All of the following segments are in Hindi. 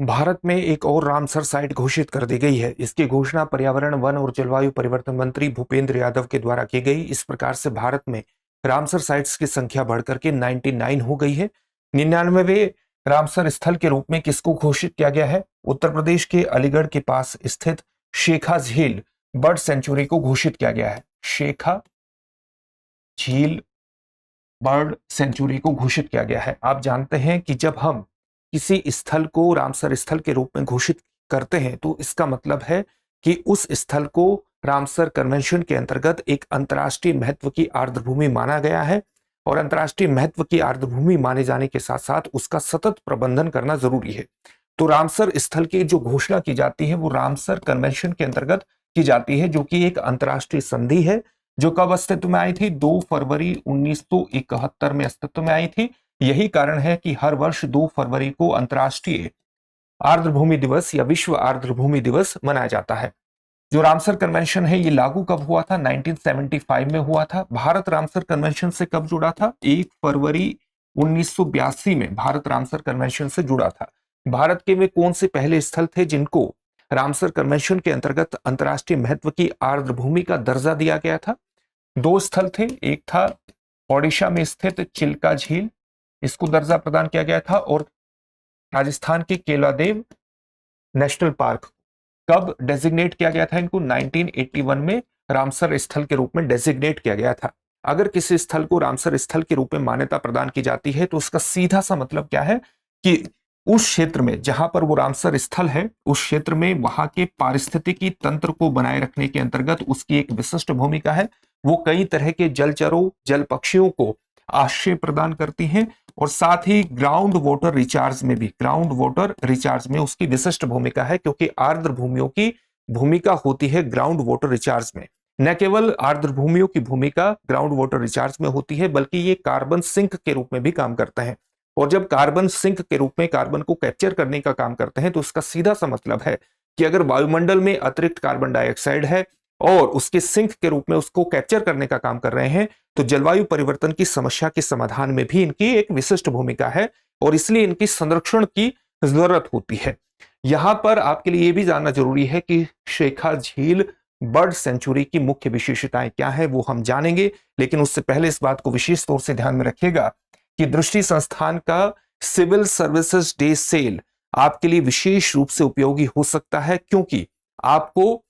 भारत में एक और रामसर साइट घोषित कर दी गई है। इसकी घोषणा पर्यावरण, वन और जलवायु परिवर्तन मंत्री भूपेंद्र यादव के द्वारा की गई। इस प्रकार से भारत में रामसर साइट्स की संख्या बढ़कर के 99 हो गई है। 99वें रामसर स्थल के रूप में किसको घोषित किया गया है? उत्तर प्रदेश के अलीगढ़ के पास स्थित शेखा झील बर्ड सेंचुरी को घोषित किया गया है। शेखा झील बर्ड सेंचुरी को घोषित किया गया है। आप जानते हैं कि जब हम किसी स्थल को रामसर स्थल के रूप में घोषित करते हैं तो इसका मतलब है कि उस स्थल को रामसर कन्वेंशन के अंतर्गत एक अंतर्राष्ट्रीय महत्व की आर्द्रभूमि माना गया है और अंतर्राष्ट्रीय महत्व की आर्द्रभूमि माने जाने के साथ साथ उसका सतत प्रबंधन करना जरूरी है। तो रामसर स्थल की जो घोषणा की जाती है वो रामसर कन्वेंशन के अंतर्गत की जाती है, जो कि एक अंतर्राष्ट्रीय संधि है जो कब अस्तित्व में आई थी? 2 फरवरी 1971 में अस्तित्व में आई थी। यही कारण है कि हर वर्ष 2 फरवरी को अंतर्राष्ट्रीय आर्द्रभूमि दिवस या विश्व आर्द्रभूमि दिवस मनाया जाता है। जो रामसर कन्वेंशन है ये लागू कब हुआ था? 1975 में हुआ था। भारत रामसर कन्वेंशन से कब जुड़ा था? 1 फरवरी 1982 में भारत रामसर कन्वेंशन से जुड़ा था। भारत के वे कौन से पहले स्थल थे जिनको रामसर कन्वेंशन के अंतर्गत अंतर्राष्ट्रीय महत्व की आर्द्रभूमि का दर्जा दिया गया था? 2 स्थल थे। एक था ओडिशा में स्थित चिल्का झील, इसको दर्जा प्रदान किया गया था, और राजस्थान के केलादेव नेशनल पार्क कब डेजिग्नेट किया गया था? इनको 1981 में रामसर स्थल के रूप में डेजिग्नेट किया गया था। अगर किसी स्थल को रामसर स्थल के रूप में मान्यता प्रदान की जाती है तो उसका सीधा सा मतलब क्या है कि उस क्षेत्र में जहां पर वो रामसर स्थल है उस क्षेत्र में वहां के पारिस्थितिकी तंत्र को बनाए रखने के अंतर्गत उसकी एक विशिष्ट भूमिका है। वो कई तरह के जलचरों, जल पक्षियों को आश्रय प्रदान करती हैं और साथ ही ग्राउंड वाटर रिचार्ज में उसकी विशिष्ट भूमिका है, क्योंकि आर्द्र भूमियों की भूमिका होती है ग्राउंड वाटर रिचार्ज में। न केवल आर्द्र भूमियों की भूमिका ग्राउंड वाटर रिचार्ज में होती है बल्कि ये कार्बन सिंक के रूप में भी काम करते हैं। और जब कार्बन सिंक के रूप में कार्बन को कैप्चर करने का काम करते हैं तो उसका सीधा सा मतलब है कि अगर वायुमंडल में अतिरिक्त कार्बन डाइऑक्साइड है और उसके सिंक के रूप में उसको कैप्चर करने का काम कर रहे हैं तो जलवायु परिवर्तन की समस्या के समाधान में भी इनकी एक विशिष्ट भूमिका है और इसलिए इनकी संरक्षण की जरूरत होती है। यहां पर आपके लिए यह भी जानना जरूरी है कि शेखा झील बर्ड सेंचुरी की मुख्य विशेषताएं क्या है वो हम जानेंगे, लेकिन उससे पहले इस बात को विशेष तौर से ध्यान में रखिएगा कि दृष्टि संस्थान का सिविल सर्विसेज डे सेल आपके लिए विशेष रूप से उपयोगी हो सकता है, क्योंकि आपको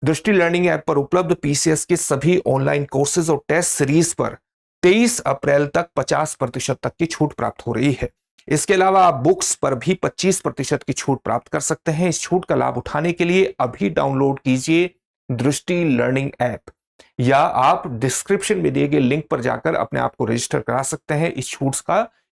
दृष्टि लर्निंग ऐप पर उपलब्ध पीसीएस के सभी ऑनलाइन कोर्सेज और टेस्ट सीरीज पर 23 अप्रैल तक 50% तक की छूट प्राप्त हो रही है। इसके अलावा आप बुक्स पर भी 25% की छूट प्राप्त कर सकते हैं। इस छूट का लाभ उठाने के लिए अभी डाउनलोड कीजिए दृष्टि लर्निंग ऐप या आप डिस्क्रिप्शन में दिए गए लिंक पर जाकर अपने आप को रजिस्टर करा सकते हैं।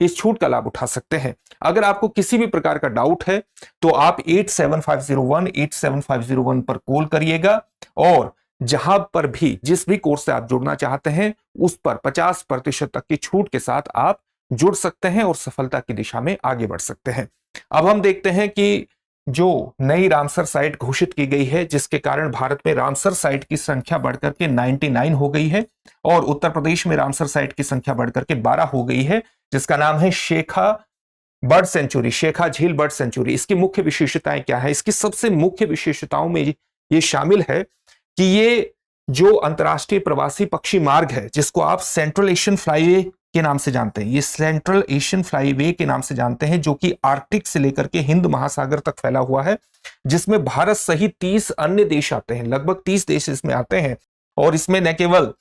इस छूट का लाभ उठा सकते हैं। अगर आपको किसी भी प्रकार का डाउट है तो आप 8750187501 पर कॉल करिएगा और जहां पर भी जिस भी कोर्स से आप जुड़ना चाहते हैं उस पर 50% तक की छूट के साथ आप जुड़ सकते हैं और सफलता की दिशा में आगे बढ़ सकते हैं। अब हम देखते हैं कि जो नई रामसर साइट घोषित की गई है जिसके कारण भारत में रामसर साइट की संख्या बढ़कर के 99 हो गई है और उत्तर प्रदेश में रामसर साइट की संख्या बढ़कर के 12 हो गई है, जिसका नाम है शेखा बर्ड सेंचुरी, शेखा झील बर्ड सेंचुरी। इसकी मुख्य विशेषताएं क्या है? इसकी सबसे मुख्य विशेषताओं में ये शामिल है कि ये जो अंतरराष्ट्रीय प्रवासी पक्षी मार्ग है जिसको आप सेंट्रल एशियन फ्लाईवे के नाम से जानते हैं, ये सेंट्रल एशियन फ्लाईवे के नाम से जानते हैं, जो कि आर्कटिक से लेकर के हिंद महासागर तक फैला हुआ है, जिसमें भारत सहित 30 अन्य देश आते हैं। लगभग 30 देश इसमें आते हैं और इसमें न केवल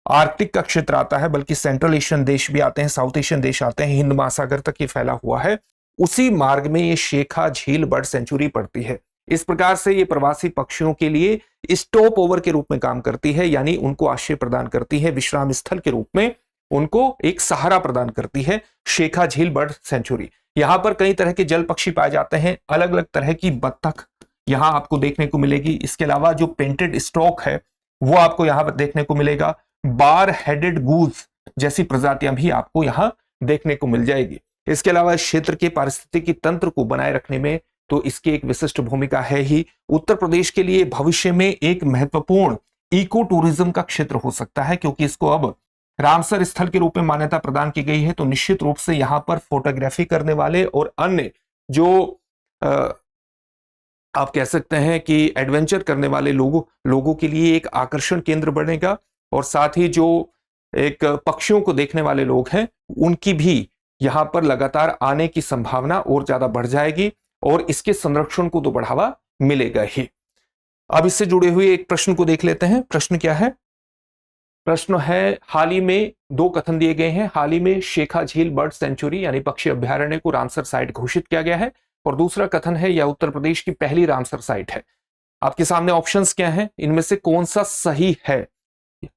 आर्कटिक का क्षेत्र आता है बल्कि सेंट्रल एशियन देश भी आते हैं, साउथ एशियन देश आते हैं, हिंद महासागर तक ये फैला हुआ है। उसी मार्ग में ये शेखा झील बर्ड सेंचुरी पड़ती है। इस प्रकार से ये प्रवासी पक्षियों के लिए स्टॉप ओवर के रूप में काम करती है, यानी उनको आश्रय प्रदान करती है, विश्राम स्थल के रूप में उनको एक सहारा प्रदान करती है शेखा झील बर्ड सेंचुरी। यहां पर कई तरह के जल पक्षी पाए जाते हैं, अलग अलग तरह की बत्तख यहां आपको देखने को मिलेगी। इसके अलावा जो पेंटेड स्टॉक है वो आपको यहां पर देखने को मिलेगा। बार हेडेड गूज जैसी प्रजातियां भी आपको यहां देखने को मिल जाएगी। इसके अलावा इस क्षेत्र के पारिस्थितिकी तंत्र को बनाए रखने में तो इसकी एक विशिष्ट भूमिका है ही। उत्तर प्रदेश के लिए भविष्य में एक महत्वपूर्ण इको टूरिज्म का क्षेत्र हो सकता है, क्योंकि इसको अब रामसर स्थल के रूप में मान्यता प्रदान की गई है। तो निश्चित रूप से यहां पर फोटोग्राफी करने वाले और अन्य जो आप कह सकते हैं कि एडवेंचर करने वाले लोगों के लिए एक आकर्षण केंद्र बनेगा, और साथ ही जो एक पक्षियों को देखने वाले लोग हैं उनकी भी यहां पर लगातार आने की संभावना और ज्यादा बढ़ जाएगी, और इसके संरक्षण को तो बढ़ावा मिलेगा ही। अब इससे जुड़े हुए एक प्रश्न को देख लेते हैं। प्रश्न क्या है? प्रश्न है, हाल ही में दो कथन दिए गए हैं। हाल ही में शेखा झील बर्ड सेंचुरी यानी पक्षी अभ्यारण्य को रामसर साइट घोषित किया गया है, और दूसरा कथन है यह उत्तर प्रदेश की पहली रामसर साइट है। आपके सामने ऑप्शंस क्या हैं? इनमें से कौन सा सही है?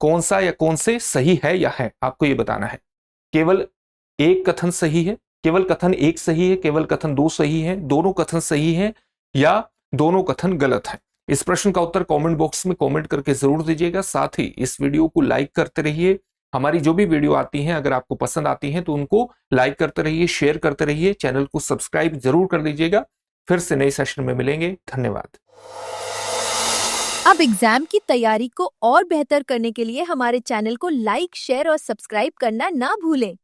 कौन सा या कौन से सही है या है, आपको यह बताना है। केवल एक कथन सही है, केवल कथन एक सही है, केवल कथन दो सही है, दोनों कथन सही है, या दोनों कथन गलत है? इस प्रश्न का उत्तर कमेंट बॉक्स में कमेंट करके जरूर दीजिएगा। साथ ही इस वीडियो को लाइक करते रहिए। हमारी जो भी वीडियो आती हैं अगर आपको पसंद आती हैं तो उनको लाइक करते रहिए, शेयर करते रहिए, चैनल को सब्सक्राइब जरूर कर दीजिएगा। फिर से नए सेशन में मिलेंगे। धन्यवाद। अब एग्जाम की तैयारी को और बेहतर करने के लिए हमारे चैनल को लाइक, शेयर और सब्सक्राइब करना ना भूलें।